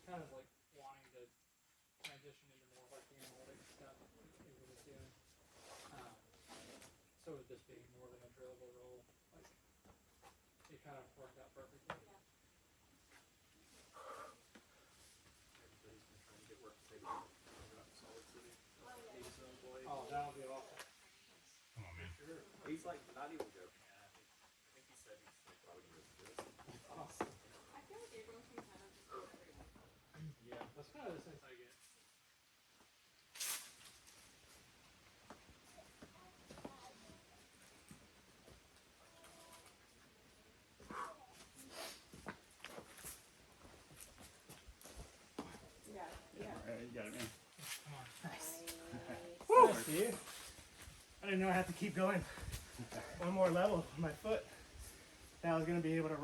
kind of like wanting to transition into more like the analytics stuff that he was doing. So with this being more of an entry-level role, like it kind of worked out perfectly. Yeah. Everybody's been trying to get work maybe out in Solid City. He's an employee. Oh, that would be awesome. Come on, man. Sure. He's like not even joking. I think he said he's like probably gonna do this. Awesome. I feel like everyone can kind of just do everything. Yeah, that's kind of the sense I get. Yeah. You got it, man. Come on. Nice. Woo! Steve. I didn't know I had to keep going one more level with my foot. That I was going to be able to rock.